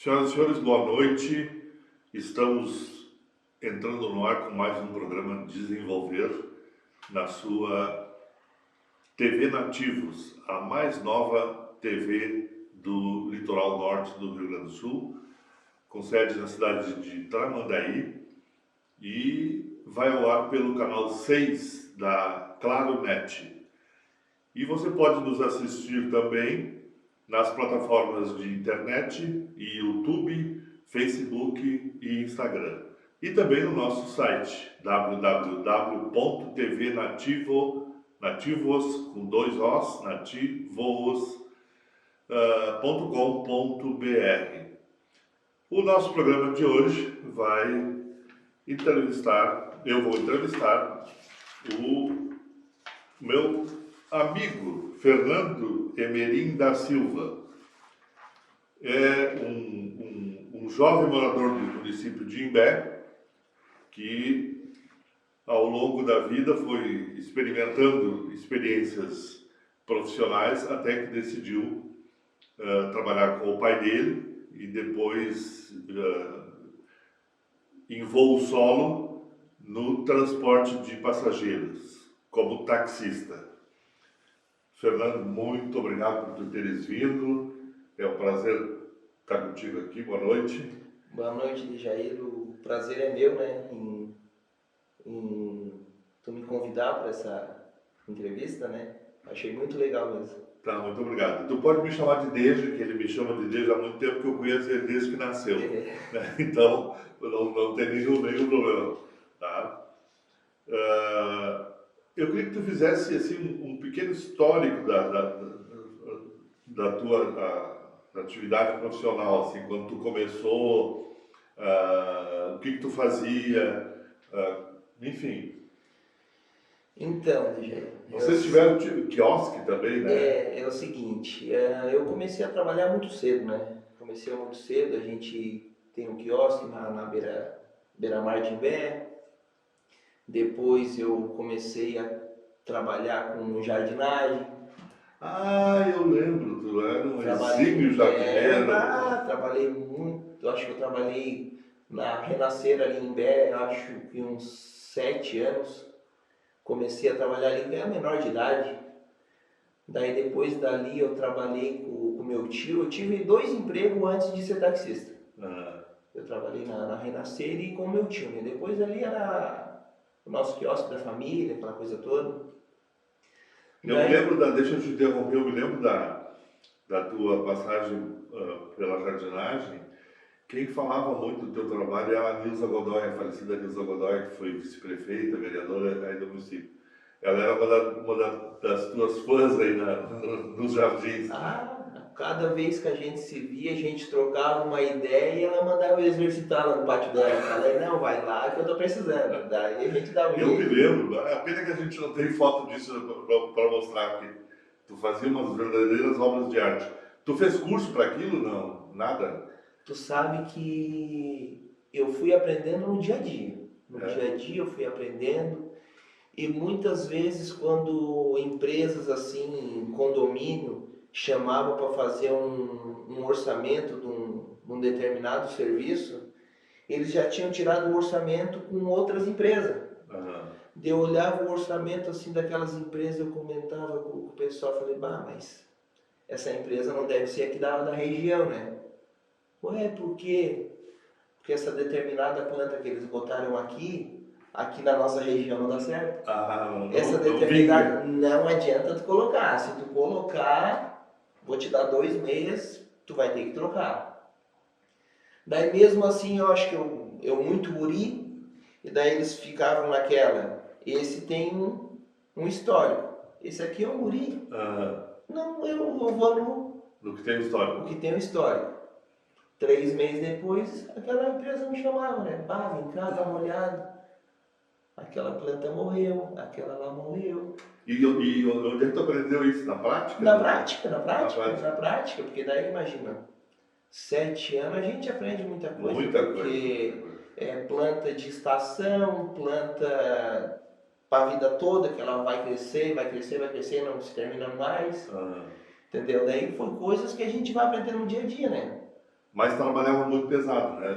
Senhoras e senhores, boa noite. Estamos entrando no ar com mais um programa Desenvolver na sua TV Nativos, a mais nova TV do litoral norte do Rio Grande do Sul, com sede na cidade de Tramandaí e vai ao ar pelo canal 6 da Claro Net. E você pode nos assistir também nas plataformas de internet e YouTube, Facebook e Instagram. E também no nosso site www.tvnativos com dois Os, nativos.com.br. O nosso programa de hoje eu vou entrevistar o meu amigo Fernando Emerim da Silva. É um jovem morador do município de Imbé que ao longo da vida foi experimentando experiências profissionais até que decidiu trabalhar com o pai dele e depois em voo solo no transporte de passageiros como taxista. Fernando, muito obrigado por tu teres vindo. É um prazer estar contigo aqui. Boa noite. Boa noite, Dejair. O prazer é meu, né, em tu me convidar para essa entrevista, né? Achei muito legal mesmo. Tá, muito obrigado. Tu pode me chamar de Deja, que ele me chama de Deja há muito tempo, que eu conheço ele desde que nasceu. Né? Então, não tem nenhum problema. Tá? Eu queria que tu fizesse assim, um pequeno histórico da tua atividade profissional, assim, quando tu começou, o que tu fazia, enfim. Então, Dejair, Vocês tiveram quiosque também, né? é o seguinte, eu comecei a trabalhar muito cedo, né? Comecei muito cedo, a gente tem um quiosque na beira-mar de Imbé. Depois eu comecei a trabalhar com jardinagem. Ah, eu lembro, tu era um exímio jardineiro. Trabalhei muito, acho que eu trabalhei na Renascer ali em Imbé, acho que uns 7 anos. Comecei a trabalhar ali, era menor de idade. Daí depois dali eu trabalhei com meu tio, eu tive 2 empregos antes de ser taxista. Eu trabalhei na Renascer e com meu tio, né? Depois ali era o nosso quiosque da família, aquela coisa toda. Eu me lembro deixa eu te interromper, eu me lembro da tua passagem pela jardinagem. Quem falava muito do teu trabalho era a Nilza Godoy, a falecida Nilza Godoy, que foi vice-prefeita, vereadora aí do município. Ela era uma das tuas fãs aí nos jardins. Cada vez que a gente se via, a gente trocava uma ideia e ela mandava eu exercitar lá no pátio dela. Eu falei, não, vai lá que eu tô precisando. Daí a gente dava um jeito. Eu me lembro, a pena que a gente não tem foto disso para mostrar, porque tu fazia umas verdadeiras obras de arte. Tu fez curso para aquilo? Não, nada? Tu sabe que eu fui aprendendo no dia a dia. No dia a dia eu fui aprendendo. E muitas vezes quando empresas assim, condomínio, chamavam para fazer um orçamento de um determinado serviço, eles já tinham tirado o orçamento com outras empresas. Eu olhava o orçamento assim daquelas empresas, eu comentava com o pessoal, falei, mas essa empresa não deve ser aqui da região, né? Ué, por quê? Porque essa determinada planta que eles botaram aqui na nossa região não dá certo. Essa determinada não adianta tu colocar. Se tu colocar, vou te dar 2 meses, tu vai ter que trocar. Daí mesmo assim eu acho que eu muito guri, e daí eles ficavam naquela, esse tem um histórico. Esse aqui é um guri. Não, eu vou no que tem histórico. O que tem um histórico. 3 meses depois, aquela empresa me chamava, né? Vem cá, dá uma olhada. Aquela planta morreu, aquela lá morreu. E onde é que tu aprendeu isso? Na prática? Na prática, porque daí imagina, 7 anos a gente aprende muita coisa. Porque é planta de estação, planta para a vida toda, que ela vai crescer, não se termina mais. Entendeu? Daí foi coisas que a gente vai aprendendo no dia a dia, né? Mas trabalhava muito pesado, né?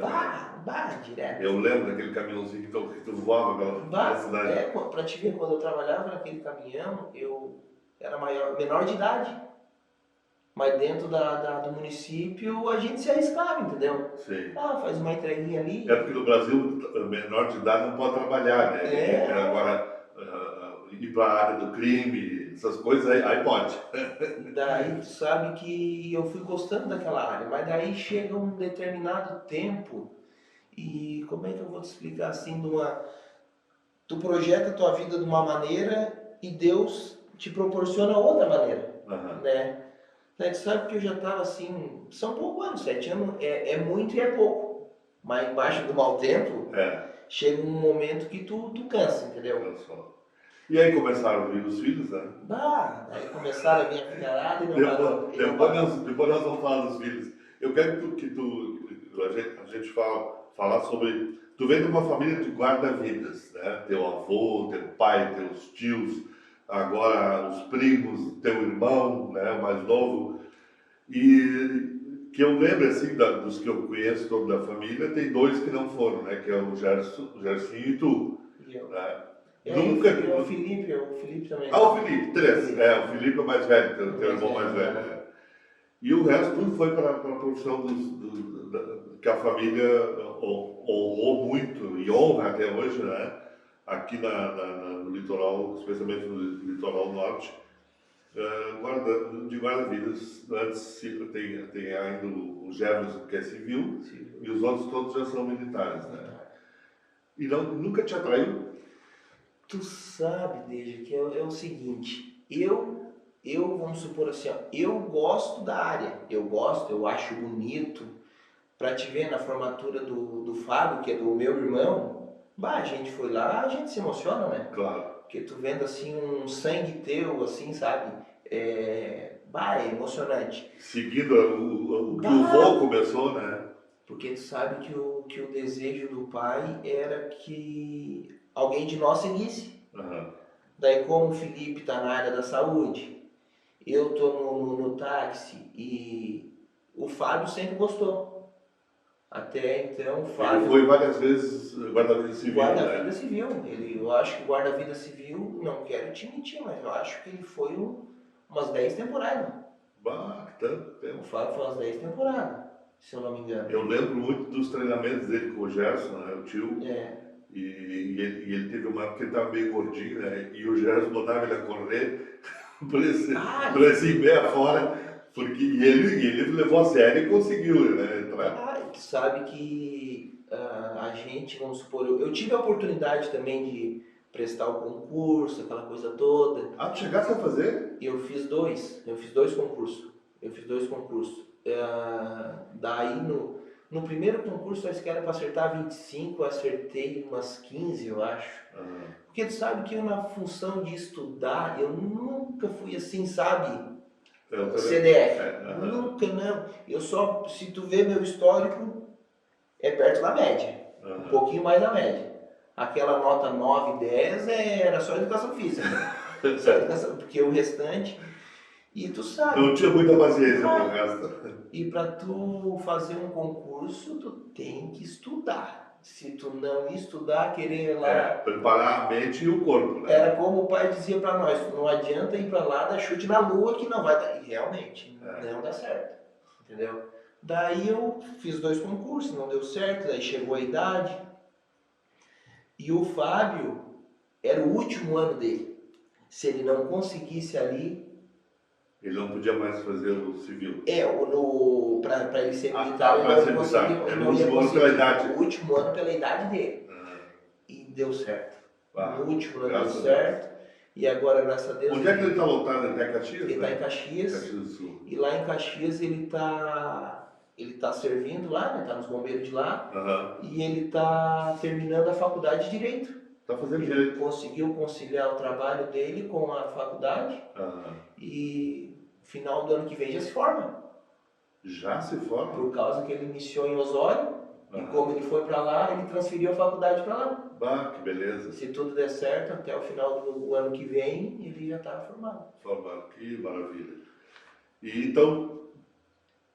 Direto. Eu lembro daquele caminhãozinho que tu voava pela cidade. Pra te ver, quando eu trabalhava naquele caminhão, eu era menor de idade. Mas dentro do município a gente se arriscava, entendeu? Sim. Faz uma entreguinha ali. É porque no Brasil, menor de idade não pode trabalhar, né? Agora, ir para a área do crime, essas coisas, aí pode. Daí tu sabe que eu fui gostando daquela área, mas daí chega um determinado tempo e como é que eu vou te explicar assim, tu projeta a tua vida de uma maneira e Deus te proporciona outra maneira, né? Daí tu sabe que eu já estava assim, são poucos anos, 7 anos é muito e é pouco, mas embaixo do mau tempo, chega um momento que tu cansa, entendeu? E aí começaram a vir os filhos, né? Daí começaram a vir a filharada e não parou. Depois nós vamos falar dos filhos. Eu quero que a gente falar sobre... Tu vem de uma família de guarda-vidas, né? Teu avô, teu pai, teus tios, agora os primos, teu irmão, né? O mais novo. E que eu lembro, assim, dos que eu conheço, toda da família, tem dois que não foram, né? Que é o Gersinho e tu. Né? O Felipe também. O Felipe, três. O Felipe é o mais velho, teu irmão mais velho. E o resto tudo foi para a profissão que a família honrou muito e honra até hoje, né? Aqui no litoral, especialmente no litoral norte, de guarda-vidas. Antes tem ainda o Jefferson, que é civil, e os outros todos já são militares, né? E nunca te atraiu? Tu sabe, Deja, que é o seguinte, vamos supor assim, eu gosto da área, eu acho bonito. Pra te ver na formatura do Fábio, que é do meu irmão, a gente foi lá, a gente se emociona, né? Claro. Porque tu vendo assim um sangue teu, assim, sabe? É emocionante. Seguindo o que o vô começou, né? Porque tu sabe que o desejo do pai era que alguém de nós seguisse. Daí como o Felipe tá na área da saúde, eu tô no táxi e o Fábio sempre gostou. Até então, o Fábio... Ele foi várias vezes guarda-vida civil, Guarda-vida civil. Eu acho que guarda-vida civil, não quero te mentir, mas eu acho que ele foi umas 10 temporadas. Tanto tempo. O Fábio foi umas 10 temporadas, se eu não me engano. Eu lembro muito dos treinamentos dele com o Gerson, né, o tio. E ele teve uma época que ele estava meio gordinho, né? E o Gerson botava ele a correr por esse meia fora. E ele levou a sério e conseguiu, né? Tu sabe que a gente, vamos supor, eu tive a oportunidade também de prestar o concurso, aquela coisa toda. Tu chegasse a fazer? Eu fiz dois concursos. Daí no primeiro concurso, acho que era para acertar 25, eu acertei umas 15, eu acho. Porque tu sabe que eu, na função de estudar, eu nunca fui assim, sabe? CDF. Nunca, não. Eu só, se tu vê meu histórico, é perto da média. Um pouquinho mais da média. Aquela nota 9, 10 era só educação física. Porque o restante... E tu sabe... Não tinha muita paciência pro resto. E para tu fazer um concurso, tu tem que estudar. Se tu não estudar, querer lá... preparar a mente e o corpo, né? Era como o pai dizia para nós, não adianta ir para lá, dar chute na lua que não vai dar. E realmente, não dá certo. Entendeu? Daí eu fiz 2 concursos, não deu certo, daí chegou a idade. E o Fábio, era o último ano dele. Se ele não conseguisse ali... Ele não podia mais fazer o civil. Para ele ser militar, ele não conseguiu. Era o último ano pela idade. O último ano pela idade dele. E deu certo. No último ano deu certo. E agora, graças a Deus... Onde é que ele está lotado? Ele está em Caxias? Ele está em Caxias. Caxias do Sul. E lá em Caxias ele tá servindo lá, né? Está nos bombeiros de lá. E ele está terminando a faculdade de Direito. Está fazendo Ele direito. conseguiu conciliar o trabalho dele com a faculdade. E final do ano que vem já se forma. Já se forma? Por causa que ele iniciou em Osório. E como ele foi para lá, ele transferiu a faculdade para lá. Que beleza. Se tudo der certo, até o final do ano que vem, ele já está formado. Que maravilha. E então,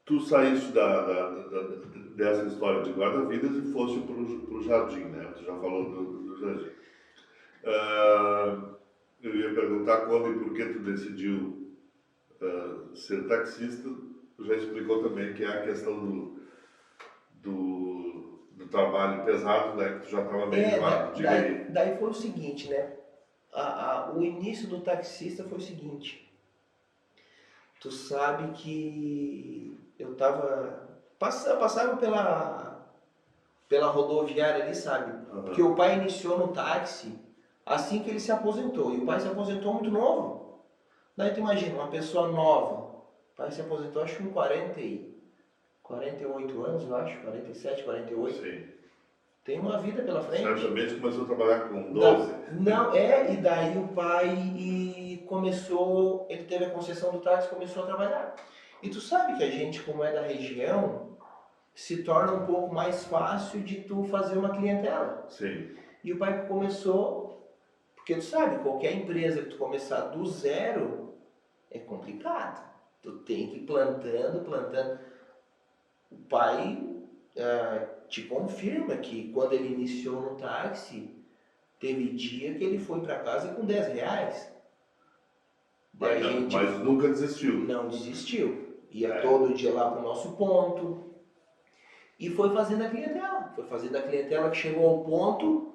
Tu saíste dessa história de guarda-vidas e foste para o jardim, né? Tu já falou do jardim. Eu ia perguntar quando e por que tu decidiu ser taxista. Tu já explicou também que é a questão do trabalho pesado, né? Que tu já estava meio claro. Daí foi o seguinte, né? O início do taxista foi o seguinte. Tu sabe que eu passava pela rodoviária ali, sabe? Porque o pai iniciou no táxi assim que ele se aposentou. E o pai se aposentou muito novo. Daí tu imagina, uma pessoa nova. O pai se aposentou acho que com 48 anos, eu acho. 47, 48. Sim. Tem uma vida pela frente. Certamente começou a trabalhar com 12. E daí o pai ele teve a concessão do táxi e começou a trabalhar. E tu sabe que a gente, como é da região, se torna um pouco mais fácil de tu fazer uma clientela. Sim. E o pai começou, porque tu sabe, qualquer empresa que tu começar do zero é complicado. Tu tem que ir plantando. O pai te confirma que quando ele iniciou no táxi, teve dia que ele foi para casa com 10 reais. Mas nunca desistiu. Não desistiu. Ia todo dia lá para o nosso ponto. E foi fazendo a clientela. Foi fazendo a clientela que chegou ao ponto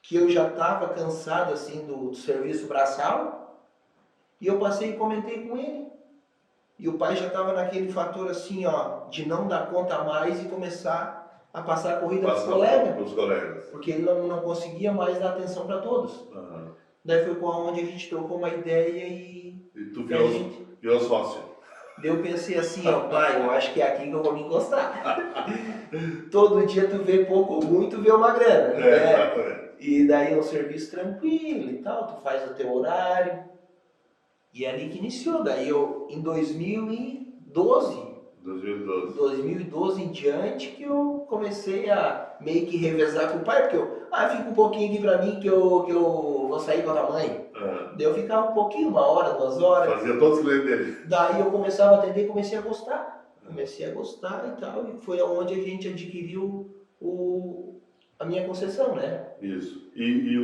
que eu já estava cansado assim do serviço braçal. E eu passei e comentei com ele. E o pai já estava naquele fator assim, ó, de não dar conta mais e começar a passar a corrida para os colegas. Porque ele não conseguia mais dar atenção para todos. Daí foi onde a gente trocou uma ideia e tu virou sócio. Daí eu pensei assim, ó, pai, eu acho que é aqui que eu vou me encostar. Todo dia tu vê pouco ou muito, vê uma grana. Exatamente. E daí é um serviço tranquilo e tal, tu faz o teu horário. E é ali que iniciou. Daí eu, em 2012 em diante, que eu comecei a meio que revezar com o pai, porque fica um pouquinho aqui pra mim que eu vou sair com a tua mãe. Daí eu ficava um pouquinho, 1 hora, 2 horas. Fazia todos os clientes dele. Daí eu começava a atender e comecei a gostar. Comecei a gostar e tal, e foi onde a gente adquiriu a minha concessão, né? Isso. E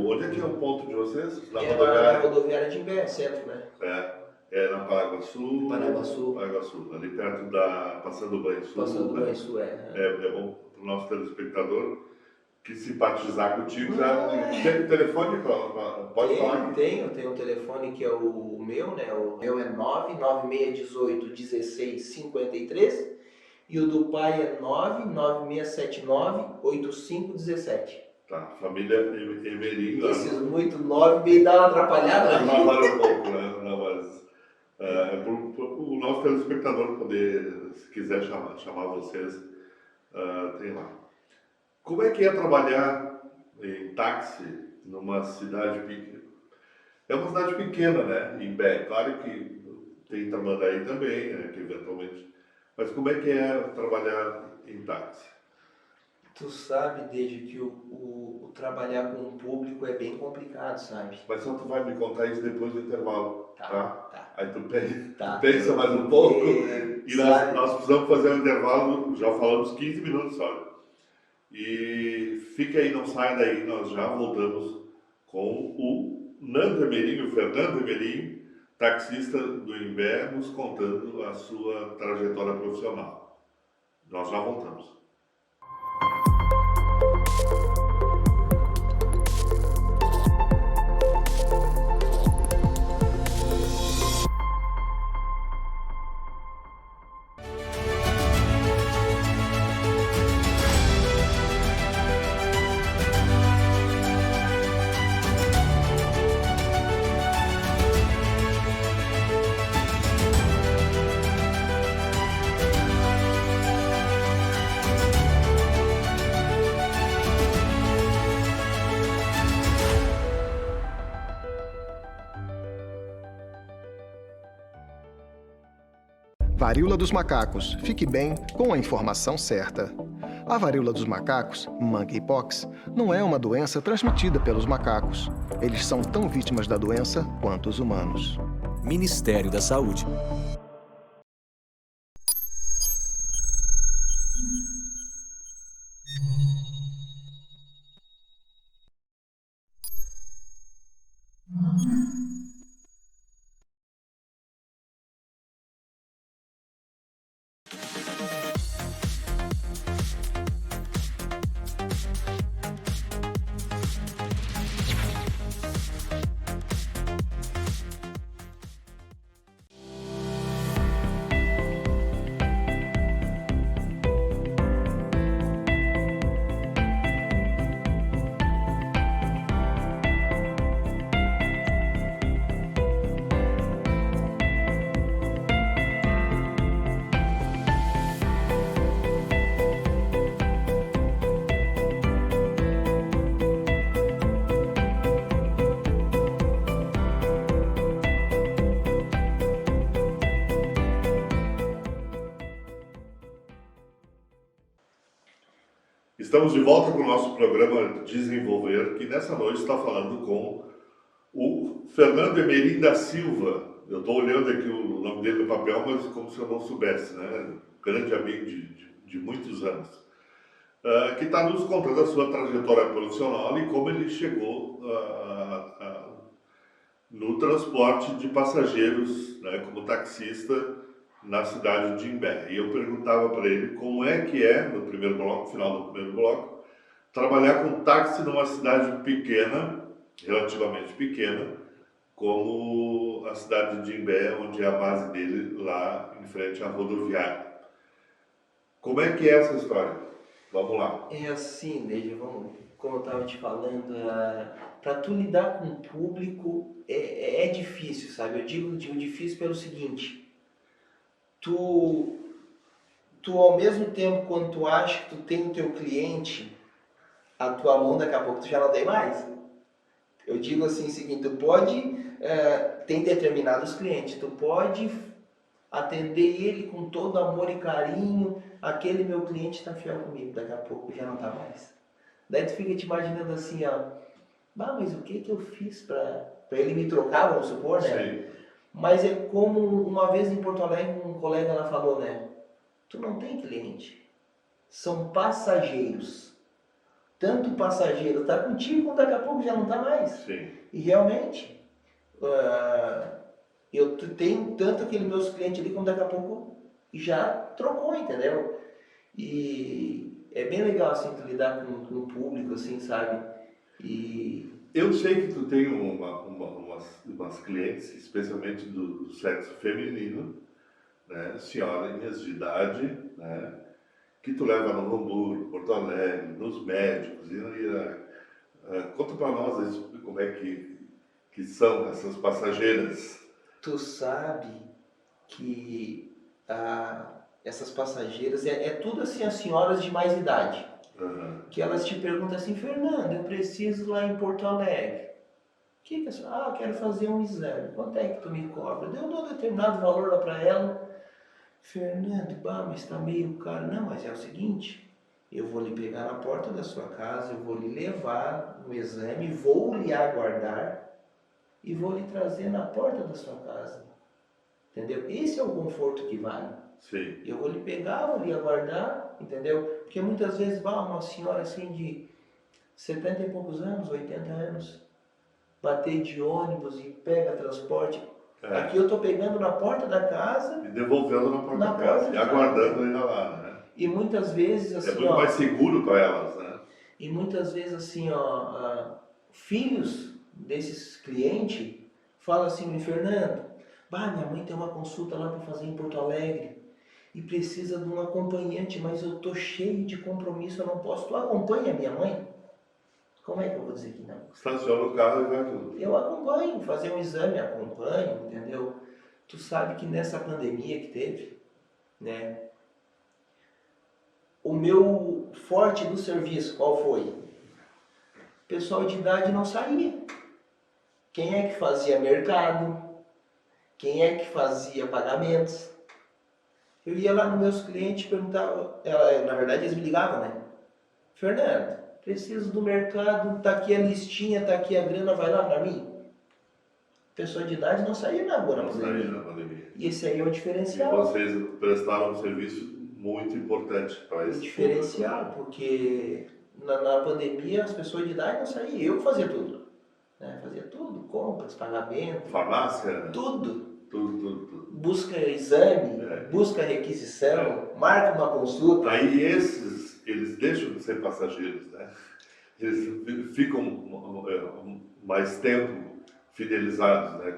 onde é que é o ponto de vocês? Na rodoviária de Imbé, centro, né? É na Paraguaçu. Paraguaçu, ali perto Passando o Banho Sul. Passando o Banho Sul, É bom para o nosso telespectador que simpatizar contigo. Tem telefone? Pode falar aqui? Tenho um telefone que é o meu, né? O meu é 99618-1653 e o do pai é 99679-8517. Tá, família Emerim. Esses muito 9 meio dá uma atrapalhada. Não, um pouco, né? Não, mas para o nosso telespectador poder, se quiser chamar vocês, tem lá. Como é que é trabalhar em táxi numa cidade pequena? É uma cidade pequena, né? Imbé. Claro que tem Tramandaí também, né? Que eventualmente. Mas como é que é trabalhar em táxi? Tu sabe, desde que o trabalhar com o público é bem complicado, sabe? Mas só tu vai me contar isso depois do intervalo, tá? Aí tu pensa mais um pouco e nós precisamos fazer um intervalo, já falamos 15 minutos, sabe? E fica aí, não sai daí, nós já voltamos com o Fernando Emerim, taxista do Imbé, nos contando a sua trajetória profissional. Nós já voltamos. Varíola dos macacos. Fique bem com a informação certa. A varíola dos macacos, monkeypox, não é uma doença transmitida pelos macacos. Eles são tão vítimas da doença quanto os humanos. Ministério da Saúde. Estamos de volta com o nosso programa Desenvolver, que nessa noite está falando com o Fernando Emerim da Silva. Eu estou olhando aqui o nome dele no papel, mas como se eu não soubesse, né? Grande amigo de muitos anos. Que está nos contando a sua trajetória profissional e como ele chegou no transporte de passageiros, né, como taxista na cidade de Imbé. E eu perguntava para ele como é que é, no primeiro bloco, final do primeiro bloco, trabalhar com táxi numa cidade pequena, relativamente pequena, como a cidade de Imbé, onde é a base dele, lá em frente à rodoviária. Como é que é essa história? Vamos lá. É assim, Deja, como eu estava te falando, para tu lidar com o público é difícil, sabe? Eu digo difícil pelo seguinte, tu ao mesmo tempo, quando tu acha que tu tem o teu cliente, a tua mão daqui a pouco tu já não tem mais. Eu digo assim o seguinte, tu pode, tem determinados clientes, tu pode atender ele com todo amor e carinho, aquele meu cliente está fiel comigo, daqui a pouco já não está mais. Daí tu fica te imaginando assim, ó, mas o que eu fiz para ele me trocar, vamos supor, né? Sim. Mas é como uma vez em Porto Alegre um colega lá falou, né? Tu não tem cliente, são passageiros. Tanto o passageiro está contigo, como daqui a pouco já não está mais. Sim. E realmente, eu tenho tanto aqueles meus clientes ali, como daqui a pouco já trocou, entendeu? E é bem legal, assim, tu lidar com o público, assim, sabe? E... Eu sei que tu tem umas clientes, especialmente do sexo feminino, né? Senhorinhas de idade, né? Que tu leva no Hamburgo, Porto Alegre, nos médicos. Conta para nós como é que são essas passageiras. Tu sabe que essas passageiras, é tudo assim as senhoras de mais idade. Uhum. Que elas te perguntam assim, Fernando, eu preciso lá em Porto Alegre. O que é isso? Eu quero fazer um exame. Quanto é que tu me cobra? Eu dou um determinado valor lá para ela. Fernando, mas está meio caro. Não, mas é o seguinte, eu vou lhe pegar na porta da sua casa, eu vou lhe levar no exame, vou lhe aguardar e vou lhe trazer na porta da sua casa. Entendeu? Esse é o conforto que vale. Sim. Eu vou lhe pegar, vou lhe aguardar, entendeu? Porque muitas vezes uma senhora assim de 70 e poucos anos, 80 anos, bater de ônibus e pega transporte. Aqui eu estou pegando na porta da casa e devolvendo na porta da casa, e aguardando ainda lá, né? E muitas vezes assim, é muito mais seguro para elas, né? E muitas vezes assim, filhos desses clientes falam assim, Fernando, minha mãe tem uma consulta lá para fazer em Porto Alegre e precisa de um acompanhante, mas eu tô cheio de compromisso, eu não posso. Tu acompanha a minha mãe? Como é que eu vou dizer que não? Estaciona o carro e vai tudo. Eu acompanho, fazer um exame, acompanho, entendeu? Tu sabe que nessa pandemia que teve, né? O meu forte do serviço, qual foi? O pessoal de idade não saía. Quem é que fazia mercado? Quem é que fazia pagamentos? Eu ia lá nos meus clientes e perguntava, na verdade eles me ligavam, né? Fernando, preciso do mercado, tá aqui a listinha, tá aqui a grana, vai lá para mim. Pessoa de idade não saía na rua na pandemia. E esse aí é o diferencial. E vocês prestaram um serviço muito importante para esse diferencial, público, né? Porque na pandemia as pessoas de idade não saíam, eu fazia tudo. Né? Fazia tudo, compras, pagamento. Farmácia? Tudo. Tudo. Busca exame, busca requisição, marca uma consulta. Aí eles deixam de ser passageiros, né? Eles ficam mais tempo fidelizados, né,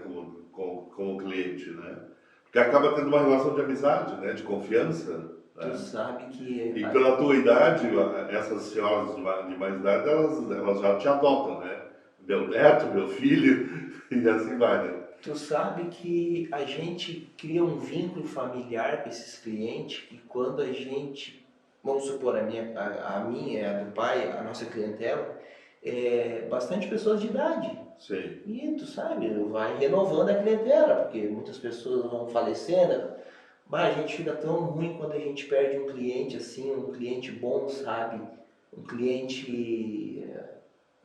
com o cliente, né? Porque acaba tendo uma relação de amizade, né, de confiança. Tu sabe que... E pela tua idade, essas senhoras de mais idade, elas já te adotam, né? Meu neto, meu filho, e assim vai, né? Tu sabe que a gente cria um vínculo familiar com esses clientes e quando a gente, vamos supor, a minha, a do pai, a nossa clientela, é bastante pessoas de idade. Sim. E tu sabe, vai renovando a clientela, porque muitas pessoas vão falecendo. Mas a gente fica tão ruim quando a gente perde um cliente assim, um cliente bom, sabe? um cliente,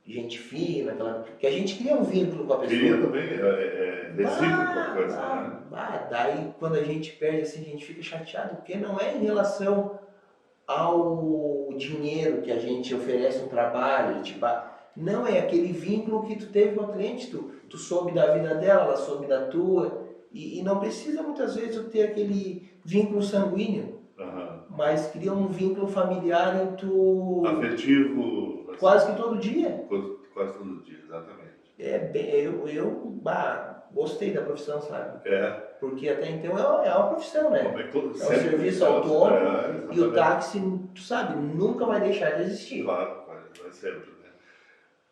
gente fina, que a gente cria um vínculo com a pessoa. Cria também, recíproco a coisa, né? Daí quando a gente perde assim, a gente fica chateado, porque não é em relação ao dinheiro que a gente oferece um trabalho, tipo, não é aquele vínculo que tu teve com a cliente, tu soube da vida dela, ela soube da tua, e não precisa muitas vezes eu ter aquele vínculo sanguíneo, mas cria um vínculo familiar afetivo, quase que todo dia. Quase todo dia, exatamente. Eu gostei da profissão, sabe? Porque até então é uma profissão, né? É um serviço autônomo e o táxi, tu sabe, nunca vai deixar de existir. Claro, vai sempre, né?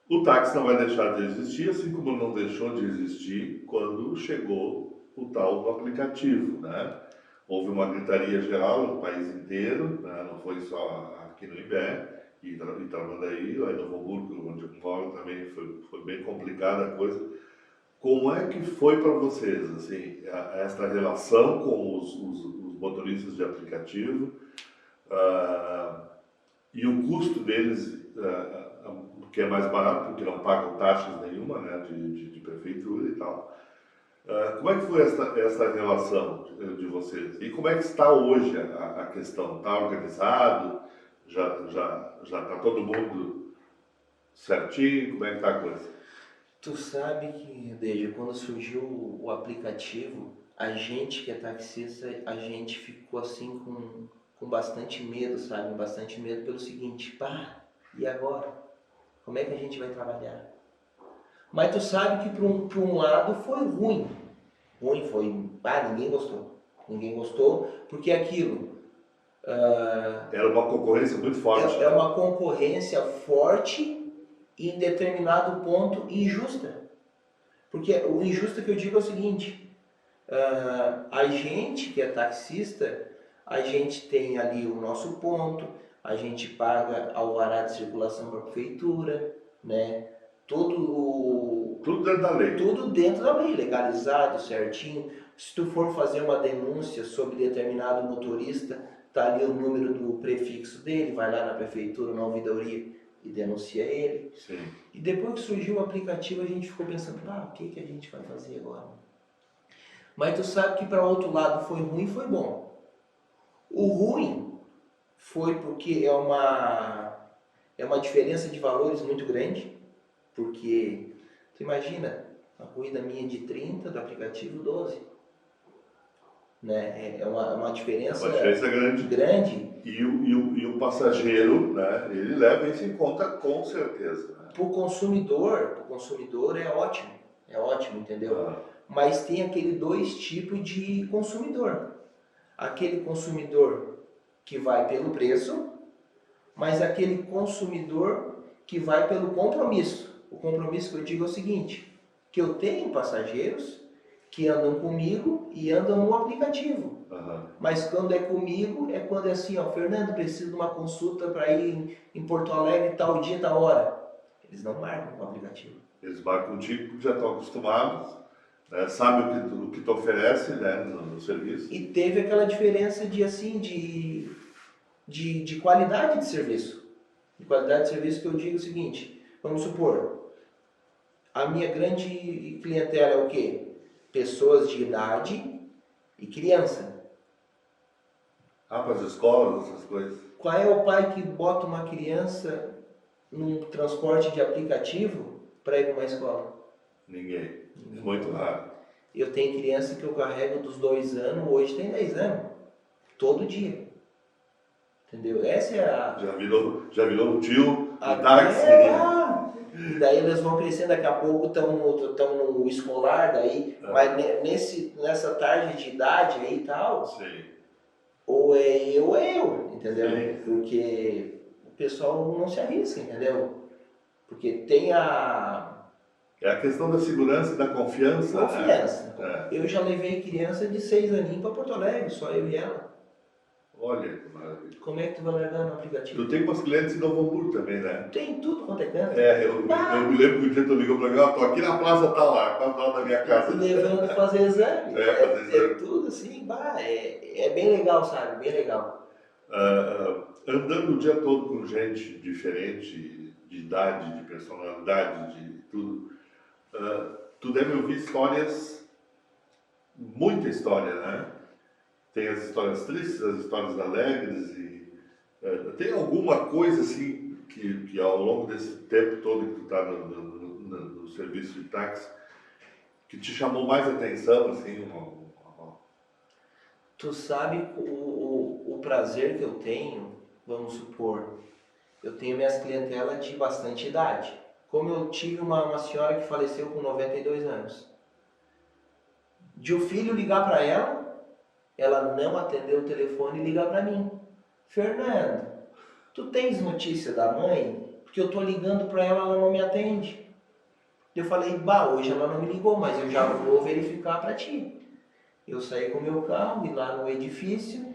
O táxi não vai deixar de existir, assim como não deixou de existir quando chegou o tal do aplicativo, né? Houve uma gritaria geral no país inteiro, né? Não foi só aqui no Imbé, e Tramandaí, lá em Novo Hamburgo, onde eu moro também, foi bem complicada a coisa. Como é que foi para vocês, assim, esta relação com os motoristas de aplicativo e o custo deles, que é mais barato, porque não pagam taxas nenhuma, né, de prefeitura e tal. Como é que foi essa relação de vocês? E como é que está hoje a questão? Está organizado? Já está todo mundo certinho? Como é que está a coisa? Tu sabe que, desde quando surgiu o aplicativo, a gente que é taxista, a gente ficou assim com bastante medo, sabe? Bastante medo pelo seguinte, e agora? Como é que a gente vai trabalhar? Mas tu sabe que por um lado foi ruim. Ruim foi, ninguém gostou. Ninguém gostou, porque aquilo... era uma concorrência muito forte. É uma concorrência forte e em determinado ponto injusta. Porque o injusto que eu digo é o seguinte, a gente que é taxista, a gente tem ali o nosso ponto, a gente paga alvará de circulação para a prefeitura, né? Tudo dentro da lei. Tudo dentro da lei, legalizado, certinho. Se tu for fazer uma denúncia sobre determinado motorista, tá ali o número do prefixo dele, vai lá na prefeitura, na ouvidoria e denuncia ele. Sim. E depois que surgiu o aplicativo, a gente ficou pensando, o que a gente vai fazer agora? Mas tu sabe que para outro lado foi ruim, foi bom. O ruim foi porque é uma diferença de valores muito grande, porque tu imagina, uma corrida minha de 30, do aplicativo 12. Né? É uma diferença grande. E o passageiro, né, ele leva isso em conta com certeza. Né? Para o consumidor é ótimo, entendeu? Mas tem aquele dois tipos de consumidor. Aquele consumidor que vai pelo preço, mas aquele consumidor que vai pelo compromisso. O compromisso que eu digo é o seguinte, que eu tenho passageiros que andam comigo e andam no aplicativo. Mas quando é comigo, é quando é assim, Fernando, preciso de uma consulta para ir em Porto Alegre tal dia, tal hora. Eles não marcam no aplicativo. Eles marcam contigo porque já estão acostumados, né? Sabem o que tu oferece, né, no serviço. E teve aquela diferença de qualidade de serviço. De qualidade de serviço que eu digo o seguinte, vamos supor, a minha grande clientela é o quê? Pessoas de idade e criança. Para as escolas, essas coisas. Qual é o pai que bota uma criança num transporte de aplicativo para ir para uma escola? Ninguém. Muito raro. Eu tenho criança que eu carrego dos 2 anos, hoje tem 10 anos. Todo dia. Entendeu? Essa é a... Já virou um tio de táxi. E daí eles vão crescendo, daqui a pouco estão no escolar, daí, mas nessa tarde de idade aí e tal, sim. Ou é eu ou é eu, entendeu? Sim. Porque o pessoal não se arrisca, entendeu? Porque tem É a questão da segurança e da confiança. Confiança. Né? Eu já levei criança de 6 aninhos para Porto Alegre, só eu e ela. Olha que maravilha. Como é que tu vai largar no aplicativo? Tu tem umas clientes em Novo Hamburgo também, né? Tem tudo quanto é canto. Eu me lembro que o dia tu ligou pra mim, tô aqui na Plaza tal lá, quase lá da minha casa. Levando fazer exame. Fazer exame. É tudo assim, é bem legal, sabe? Bem legal. andando o dia todo com gente diferente, de idade, de personalidade, de tudo, tu deve ouvir histórias, muita história, né? Tem as histórias tristes, as histórias alegres e tem alguma coisa assim que ao longo desse tempo todo que tu está no serviço de táxi que te chamou mais atenção, assim, Tu sabe o prazer que eu tenho, vamos supor, eu tenho minhas clientelas de bastante idade. Como eu tive uma senhora que faleceu com 92 anos. De o filho ligar para ela não atendeu o telefone e ligar para mim. Fernando, tu tens notícia da mãe? Porque eu tô ligando para ela, ela não me atende. Eu falei, bah, hoje ela não me ligou, mas eu já vou verificar para ti. Eu saí com o meu carro, ir lá no edifício,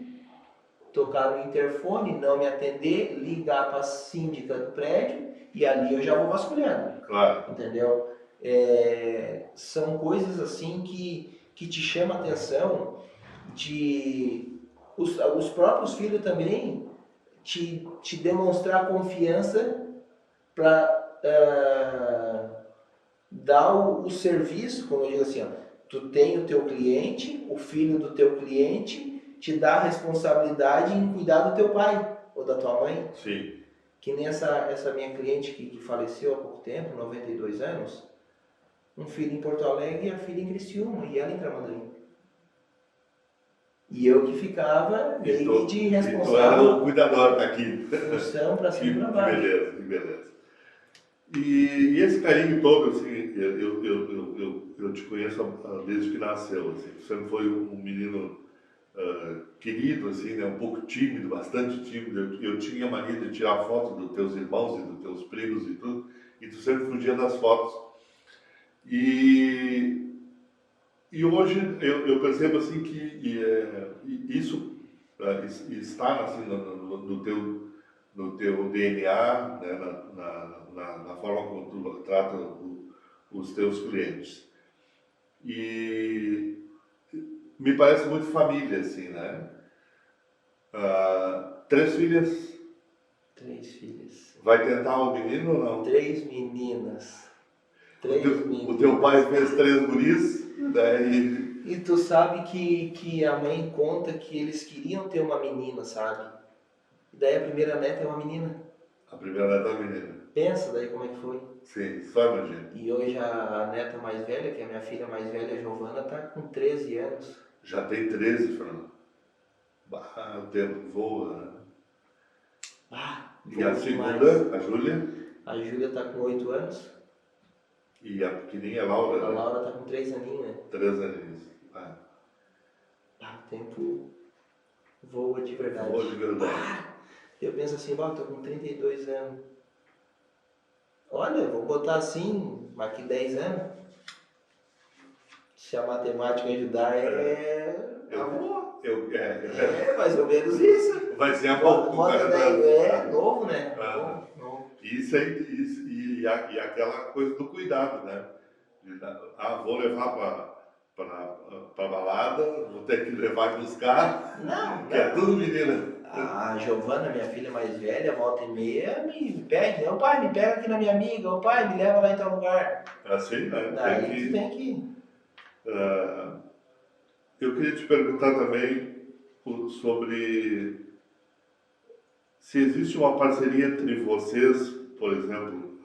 tocar no interfone, não me atender, ligar para a síndica do prédio e ali eu já vou vasculhando. claro. Entendeu? São coisas assim que te chamam a atenção, os próprios filhos também te demonstrar confiança para dar o serviço, como eu digo assim, ó, tu tem o teu cliente, o filho do teu cliente te dá a responsabilidade em cuidar do teu pai ou da tua mãe. Sim. Que nem essa minha cliente que faleceu há pouco tempo, 92 anos, um filho em Porto Alegre e a filha em Criciúma, e ela em Tramandaí. E eu que ficava meio de responsável. Tu era o cuidador daqui. Função para cima e para baixo. Que beleza, que beleza. E esse carinho todo, assim, eu te conheço desde que nasceu, assim, você sempre foi um menino querido, assim, né, um pouco tímido, bastante tímido. Eu tinha mania de tirar foto dos teus irmãos e dos teus primos e tudo, e tu sempre fugia das fotos. E hoje eu percebo, assim, que isso está, assim, no teu DNA, né, na forma como tu trata os teus clientes. E me parece muito família, assim, né? 3 filhas? 3 filhas. Vai tentar um menino ou não? 3 meninas. 3 meninas. O teu pai fez 3 guris, daí... E tu sabe que a mãe conta que eles queriam ter uma menina, sabe? E daí a primeira neta é uma menina. A primeira neta é uma menina. Pensa daí como é que foi. Sim, só imagina. E hoje a neta mais velha, que é a minha filha mais velha, a Giovana, tá com 13 anos. Já tem 13, Fernando. Bah, o tempo voa, né? E a segunda, a Júlia? A Júlia tá com 8 anos. E a pequenininha, a Laura? A Laura tá com 3 aninhos, né? 3 aninhos. O tempo voa de verdade. Voa de verdade. Eu penso assim, eu tô com 32 anos. Olha, vou botar assim, daqui 10 anos. Se a matemática ajudar, mais ou menos isso. Vai ser a pouco. Bota 10, novo, né? Novo. Isso aí, e aquela coisa do cuidado, né? Vou levar para balada, vou ter que levar e buscar. Não. É tudo menina. A Giovana, minha filha mais velha, volta e meia, me pede. Ô pai, me pega aqui na minha amiga. Ô pai, me leva lá em tal lugar. Assim, né? Daí tem que ir. Eu queria te perguntar também sobre se existe uma parceria entre vocês, por exemplo,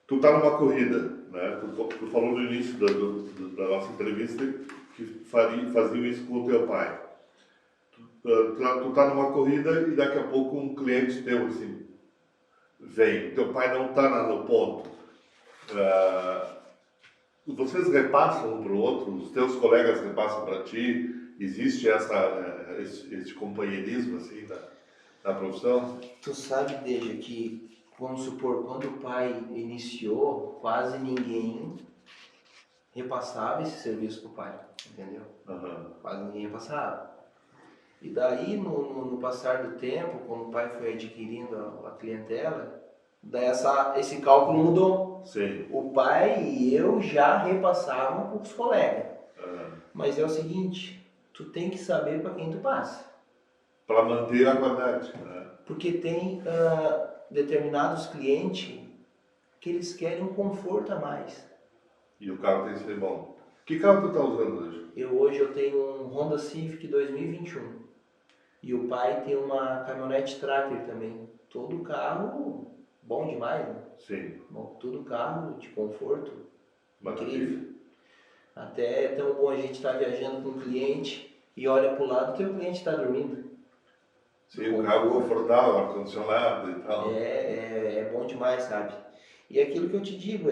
tu tá numa corrida, né? Tu falou no início da nossa entrevista que faziam isso com o teu pai. Tu tá numa corrida e daqui a pouco um cliente teu, assim, vem. Teu pai não tá no ponto. Vocês repassam um para o outro, os teus colegas repassam para ti, existe esse companheirismo assim da profissão? Tu sabe, Deja, que, vamos supor, quando o pai iniciou, quase ninguém repassava esse serviço para o pai, entendeu? Uhum. Quase ninguém repassava. E daí, no passar do tempo, como o pai foi adquirindo a clientela, daí esse cálculo mudou. Sim. O pai e eu já repassávamos para os colegas. Uhum. Mas é o seguinte, tu tem que saber para quem tu passa. para manter a qualidade, né? Porque tem determinados clientes que eles querem um conforto a mais. E o carro tem que ser bom. Que carro tu está usando hoje? Hoje eu tenho um Honda Civic 2021 e o pai tem uma caminhonete Tracker também. Todo carro bom demais, né? Sim. Bom, todo carro de conforto, Maravilha. incrível. Até é tão bom a gente estar viajando com um cliente e olha para o lado, o teu cliente está dormindo. Sim, o carro confortável, ar-condicionado e tal. É bom demais, sabe? E aquilo que eu te digo,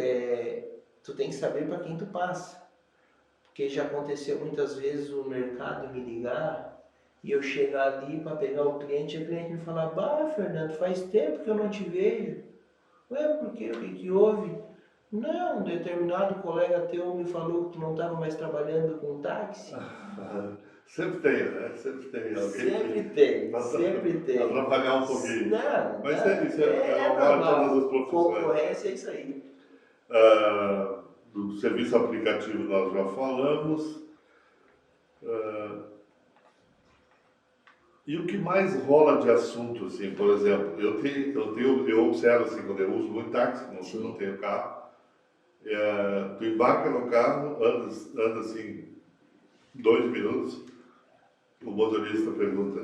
tu tem que saber para quem tu passa. Porque já aconteceu muitas vezes o mercado me ligar e eu chegar ali para pegar o cliente e o cliente me falar: bah, Fernando, faz tempo que eu não te vejo. Ué, por quê? O que houve? Não, um determinado colega teu me falou que tu não estava mais trabalhando com táxi. Sempre tem, né? Sempre tem alguém Sempre tem. Atrapalhar um pouquinho. Não, mas isso é normal em normal. todas as profissões. Concorrência é isso aí. Do serviço aplicativo nós já falamos. E o que mais rola de assunto, assim, por exemplo, eu observo assim, quando eu uso muito táxi, não tenho carro, tu embarca no carro, anda assim 2 minutos, o motorista pergunta: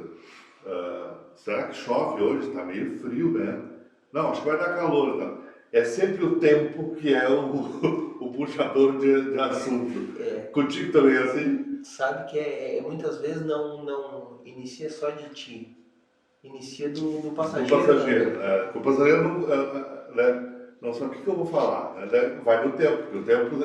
será que chove hoje? Está meio frio, né? Não, acho que vai dar calor. Tá? É sempre o tempo que é o puxador de assunto. Contigo também é assim? Sabe que muitas vezes não inicia só de ti, inicia do passageiro. Do passageiro. O passageiro não sabe o que eu vou falar. Vai no tempo, porque o tempo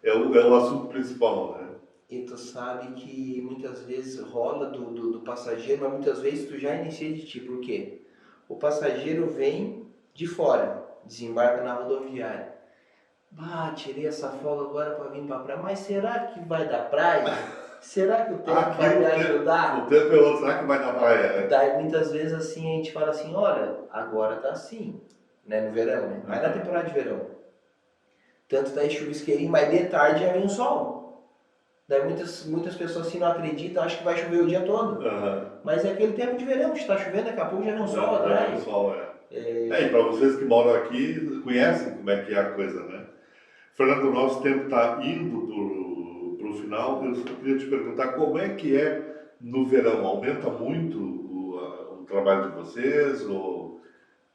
é o assunto principal, né? E tu sabe que muitas vezes rola do passageiro, mas muitas vezes tu já inicia de ti. Por quê? O passageiro vem de fora, desembarca na rodoviária. Bah, tirei essa folga agora para vir para a praia, mas será que vai dar praia? Será que o tempo vai me ajudar? O tempo é outro, será que vai dar praia? Daí muitas vezes assim a gente fala assim: olha, agora tá assim, né, no verão, né? Vai na temporada de verão. Tanto tá em chuvisqueirinho, mas de tarde já vem o sol. Daí muitas pessoas assim não acreditam, acham que vai chover o dia todo. Mas é aquele tempo de verão, está chovendo, daqui a pouco já vem o sol atrás. E para vocês que moram aqui, conhecem como é que é a coisa, né? Fernando, o nosso tempo está indo para o final. Eu só queria te perguntar como é que é no verão. Aumenta muito o trabalho de vocês? Ou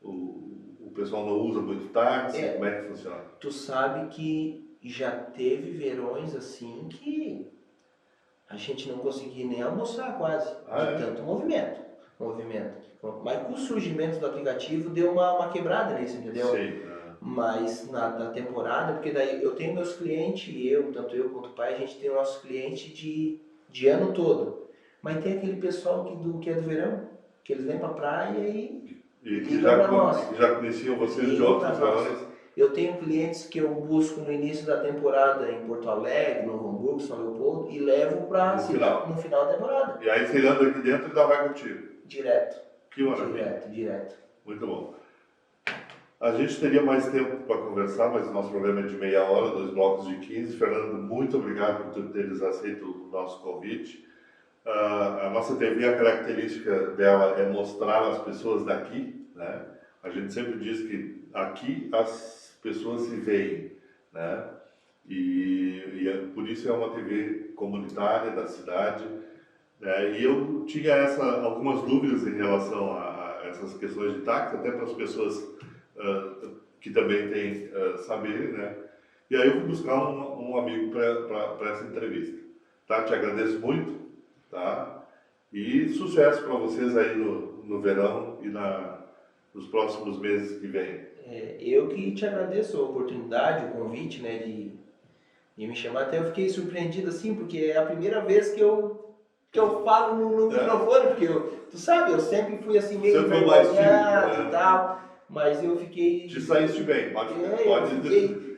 o pessoal não usa muito táxi? Como é que funciona? Tu sabe que já teve verões assim que a gente não conseguia nem almoçar quase, tanto movimento. Mas com o surgimento do aplicativo deu uma quebrada nisso, entendeu? Sim. Mas na temporada, porque daí eu tenho meus clientes, tanto eu quanto o pai, a gente tem o nosso cliente de ano todo. Mas tem aquele pessoal que é do verão, que eles vêm pra praia e que já conheciam vocês de outros verões. Eu tenho clientes que eu busco no início da temporada em Porto Alegre, Novo Hamburgo, São Leopoldo e levo para no final da temporada. E aí você anda aqui dentro e ainda vai contigo? Direto. Que maravilha. Direto. Muito bom. A gente teria mais tempo para conversar, mas o nosso programa é de meia hora, 2 blocos de 15. Fernando, muito obrigado por teres aceito o nosso convite. A nossa TV, a característica dela é mostrar as pessoas daqui, né? A gente sempre diz que aqui as pessoas se veem, né? E por isso é uma TV comunitária da cidade, né? E eu tinha algumas dúvidas em relação a essas questões de táxi, até para as pessoas que também têm saber, né? E aí eu fui buscar um amigo para essa entrevista, tá? Te agradeço muito, tá? E sucesso para vocês aí no verão e nos próximos meses que vêm. Eu que te agradeço a oportunidade, o convite, né, de me chamar. Até eu fiquei surpreendido assim, porque é a primeira vez que eu falo no microfone, porque tu sabe, eu sempre fui assim meio envergonhado e tal, mas eu fiquei... Te saíste bem, pode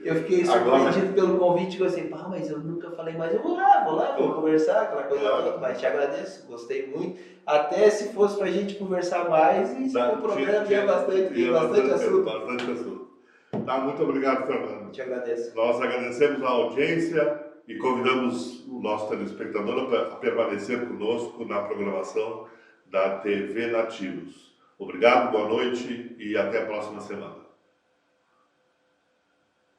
eu fiquei surpreendido pelo convite, eu assim, mas eu nunca falei, mas eu vou lá, vamos conversar, aquela coisa toda, mas te agradeço, gostei muito, até se fosse pra gente conversar mais, e o programa tinha bastante assunto. Bastante assunto. Tá, muito obrigado, Fernando. Te agradeço. Nós agradecemos a audiência e convidamos o nosso telespectador a permanecer conosco na programação da TV Nativos. Obrigado, boa noite e até a próxima semana.